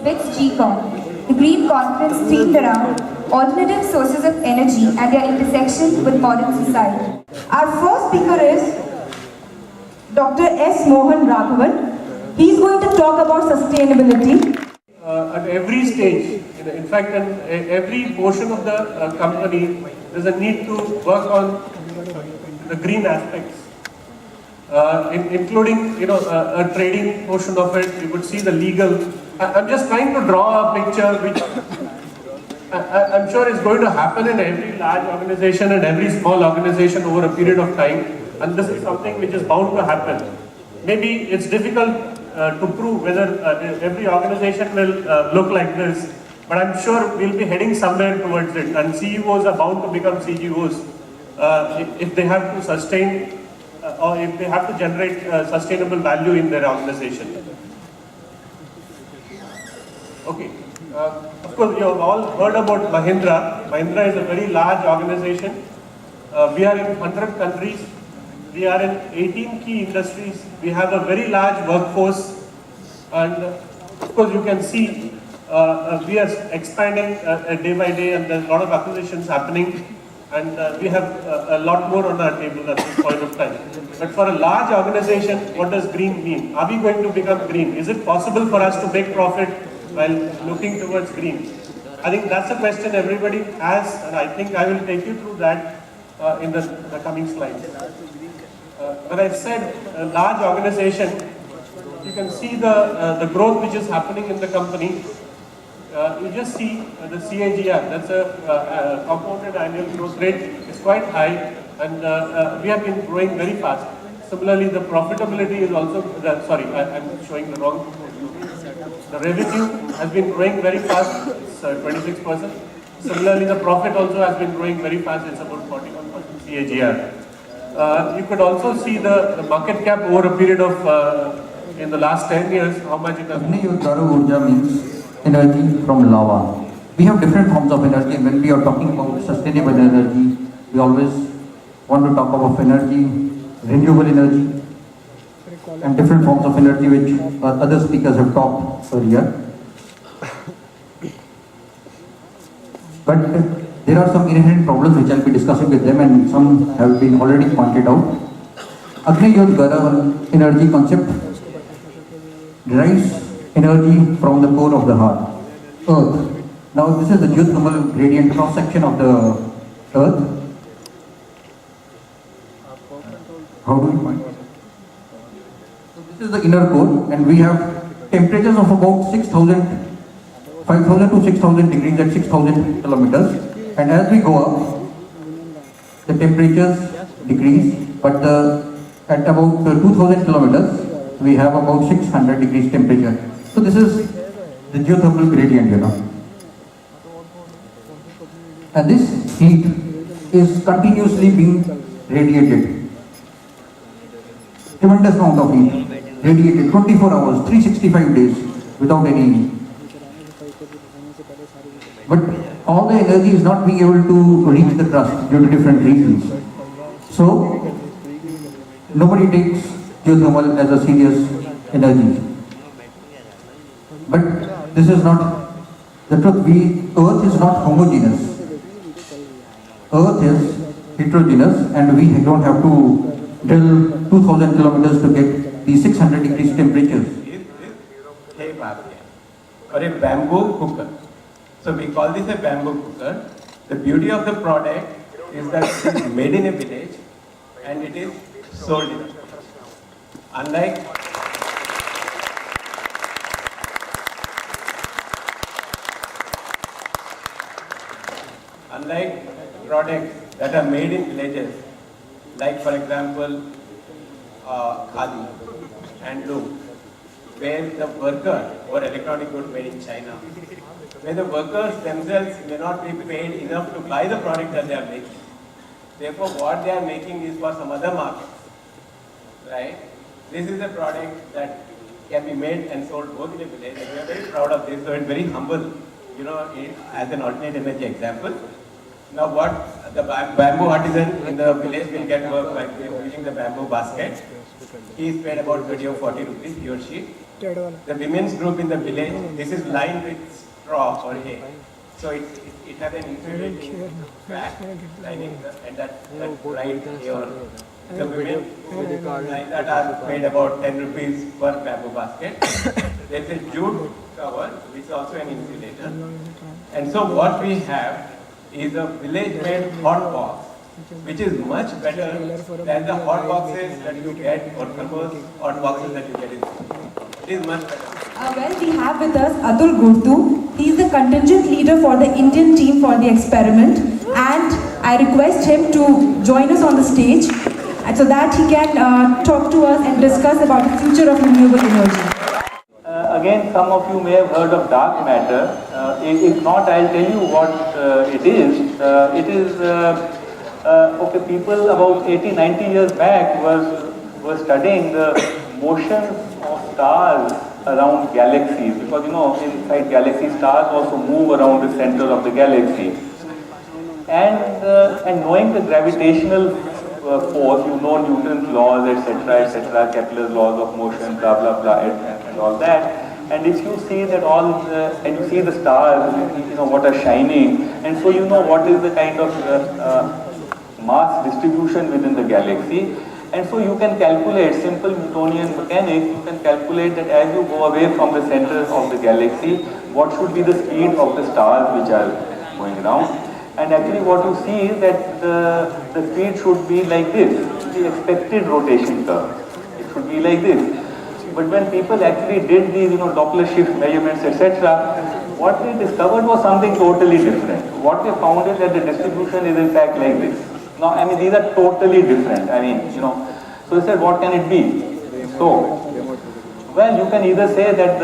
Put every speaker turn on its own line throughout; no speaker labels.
BITS GCON, the Green Conference themed around alternative sources of energy and their intersection with modern society.
Our first speaker is Dr. S. Mohan Raghavan. He is going to talk about sustainability.
At every stage, in fact, in every portion of the company, there's a need to work on the green aspects, including a trading portion of it. You could see the legal. I'm just trying to draw a picture which I'm sure is going to happen in every large organization and every small organization over a period of time, and this is something which is bound to happen. Maybe it's difficult to prove whether every organization will look like this, but I'm sure we'll be heading somewhere towards it, and CEOs are bound to become CGOs if they have to sustain or if they have to generate sustainable value in their organization. Okay. Of course, you have all heard about Mahindra. Mahindra is a very large organization. We are in 100 countries. We are in 18 key industries. We have a very large workforce. And of course, you can see we are expanding day by day, and there's a lot of acquisitions happening. And we have a lot more on our table at this point of time. But for a large organization, what does green mean? Are we going to become green? Is it possible for us to make profit while looking towards green? I think that's a question everybody has, and I think I will take you through that in the coming slides. When I said a large organization, you can see the growth which is happening in the company. You just see the CAGR, that's a compounded annual growth rate, is quite high, and we have been growing very fast. Similarly, the profitability is also, I'm showing the wrong. The revenue has been growing very fast, it's 26%. Similarly, the profit also has been growing very fast, it's about 41% CAGR. You could also see the market cap over a period of, in the last 10 years, how much it has
Agni Udhara Urja means energy from lava. We have different forms of energy, and when we are talking about sustainable energy, we always want to talk about energy, renewable energy, and different forms of energy which other speakers have talked earlier. But there are some inherent problems which I'll be discussing with them, and some have been already pointed out. Agni Udhara energy concept derives energy from the core of the heart, earth. Now this is the geothermal gradient cross section of the earth. How do we find it? So this is the inner core, and we have temperatures of about 5,000 to 6,000 degrees at 6,000 kilometers. And as we go up, the temperatures decrease, but at about 2,000 kilometers, we have about 600 degrees temperature. So this is the geothermal gradient, And this heat is continuously being radiated. Tremendous amount of heat, radiated 24 hours, 365 days without any. But all the energy is not being able to reach the crust due to different reasons. So nobody takes geothermal as a serious energy. But this is not the truth. Earth is not homogeneous. Earth is heterogeneous, and we don't have to drill 2,000 kilometers to get the 600 degrees temperatures.
Or a bamboo cooker. So we call this a bamboo cooker. The beauty of the product is that it is made in a village and it is sold in a village. Unlike products that are made in villages, like for example, khadi and loom, where the worker or electronic good made in China, where the workers themselves may not be paid enough to buy the product that they are making. Therefore, what they are making is for some other markets, right? This is a product that can be made and sold both in a village, and we are very proud of this, so it's very humble, as an alternate energy example. Now what the bamboo artisan in the village will get work by using the bamboo basket. he is paid about 30 or 40 rupees, he or she. The women's group in the village, this is lined with straw or hay. So it has an insulating bag lining and that right here. The women like that are paid about 10 rupees per bamboo basket. There is a jute cover which is also an insulator. And so what we have is a village-made hot box, which is much better than the hot boxes that you get or thermos hot boxes that you get in school. It is much better.
Well, we have with us Atul Gurtu. He is the contingent leader for the Indian team for the experiment, and I request him to join us on the stage and so that he can talk to us and discuss about the future of renewable energy.
Again, some of you may have heard of dark matter. If not, I'll tell you what it is. Okay, people about 80-90 years back were studying the motion of stars around galaxies, because inside galaxy stars also move around the center of the galaxy. And knowing the gravitational force, Newton's laws, etc., Kepler's laws of motion, blah blah blah, and all that. And if you see that and you see the stars, what are shining, and so you know what is the kind of mass distribution within the galaxy. And so you can calculate, simple Newtonian mechanics, you can calculate that as you go away from the center of the galaxy, what should be the speed of the stars which are going around. And actually what you see is that the speed should be like this, the expected rotation curve. It should be like this. But when people actually did these, Doppler shift measurements, etc., what they discovered was something totally different. What they found is that the distribution is in fact like this. Now, these are totally different. So they said, what can it be? So, well, you can either say that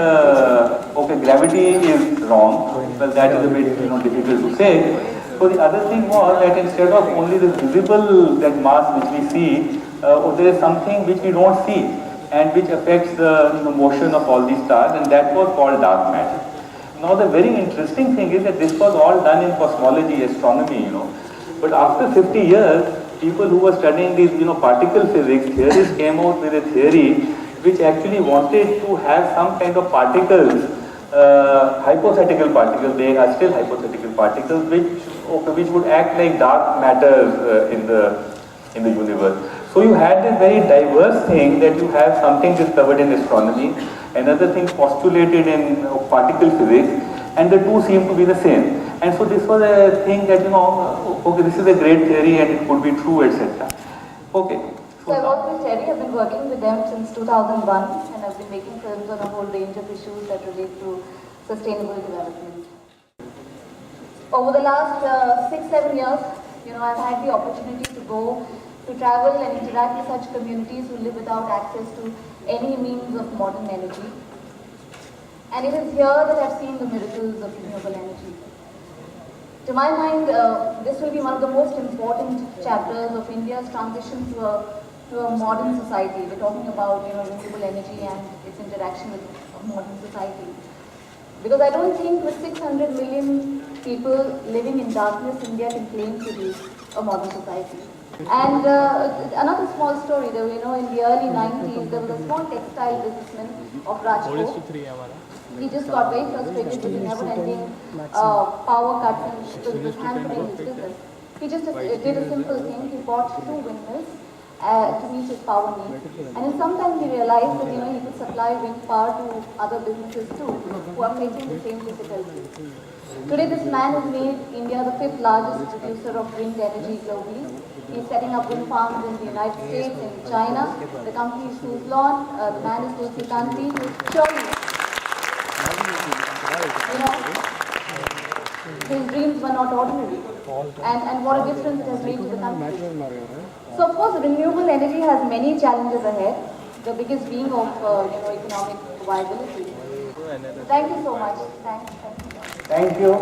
gravity is wrong. Well, that is a bit, difficult to say. So the other thing was that instead of only the visible mass which we see, there is something which we don't see and which affects the motion of all these stars, and that was called dark matter. Now, the very interesting thing is that this was all done in cosmology, astronomy, But after 50 years, people who were studying these, particle physics, theorists came out with a theory which actually wanted to have some kind of particles, hypothetical particles, they are still hypothetical particles, which would act like dark matter in the universe. So you had this very diverse thing that you have something discovered in astronomy, another thing postulated in particle physics, and the two seem to be the same. And so this was a thing that, this is a great theory and it could be true, etc. Okay.
So I worked with Terry. I've been working with them since 2001, and I've been making films on a whole range of issues that relate to sustainable development. Over the last 6-7 years, I've had the opportunity to travel and interact with such communities who live without access to any means of modern energy. And it is here that I've seen the miracles of renewable energy. To my mind, this will be one of the most important chapters of India's transition to a modern society. We're talking about renewable energy and its interaction with modern society. Because I don't think with 600 million people living in darkness, India can claim to be a modern society. And another small story, in the early 90s, there was a small textile businessman of Rajkot. He just got very frustrated with the never-ending power cuts and it was hampering his business. He just did a simple thing. He bought 2 windmills to meet his power needs. And then sometime he realized that he could supply wind power to other businesses too, who are facing the same difficulties. Today, this man has made India the 5th largest producer of wind energy globally. He's setting up wind farms in the United States, in China. The company is Suzlon. The man is Tulsi Tanti. Surely, his dreams were not ordinary. And what a difference it has made to the country. So, of course, renewable energy has many challenges ahead. The biggest being of economic viability. Thank you so much. Thanks.
Thank you.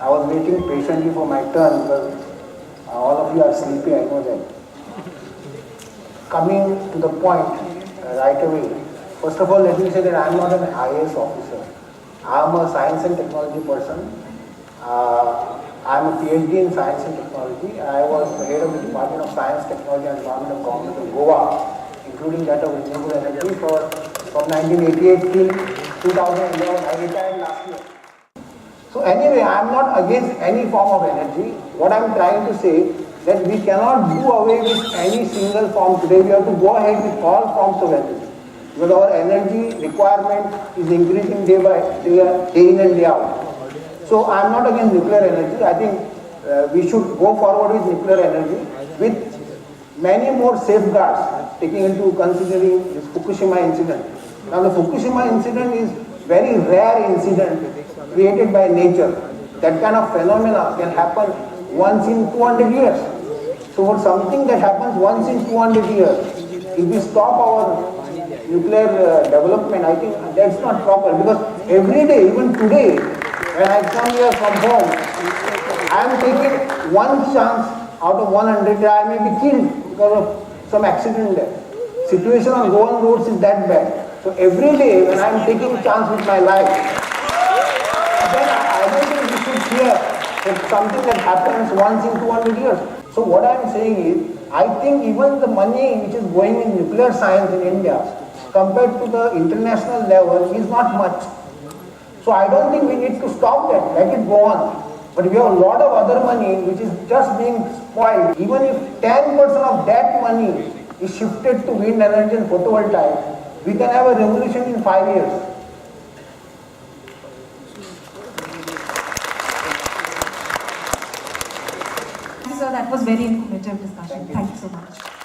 I was waiting patiently for my turn because all of you are sleepy, I know that. Coming to the point right away, first of all, let me say that I am not an IAS officer. I am a science and technology person. I am a PhD in science and technology. I was the head of the Department of Science, Technology and Environment of Government of Goa including that of renewable energy from 1988 till 2011. I retired last year. So anyway, I am not against any form of energy. What I am trying to say that we cannot do away with any single form today. We have to go ahead with all forms of energy. Because our energy requirement is increasing day in and day out. So I am not against nuclear energy. I think we should go forward with nuclear energy with many more safeguards, taking into considering this Fukushima incident. Now the Fukushima incident is very rare incident created by nature. That kind of phenomena can happen once in 200 years. So for something that happens once in 200 years, if we stop our nuclear development, I think that's not proper, because every day, even today, when I come here from home, I am taking one chance out of 100 that I may be killed because of some accident there. Situation on Goan roads is that bad. So every day when I am taking chance with my life, then I don't think we should fear that something that happens once in 200 years. So what I am saying is, I think even the money which is going in nuclear science in India compared to the international level is not much. So I don't think we need to stop that, let it go on. But we have a lot of other money which is just being spoiled. Even if 10% of that money is shifted to wind energy and photovoltaic, we can have a revolution in 5 years.
Thank you, sir. That was very informative discussion. Thank you so much.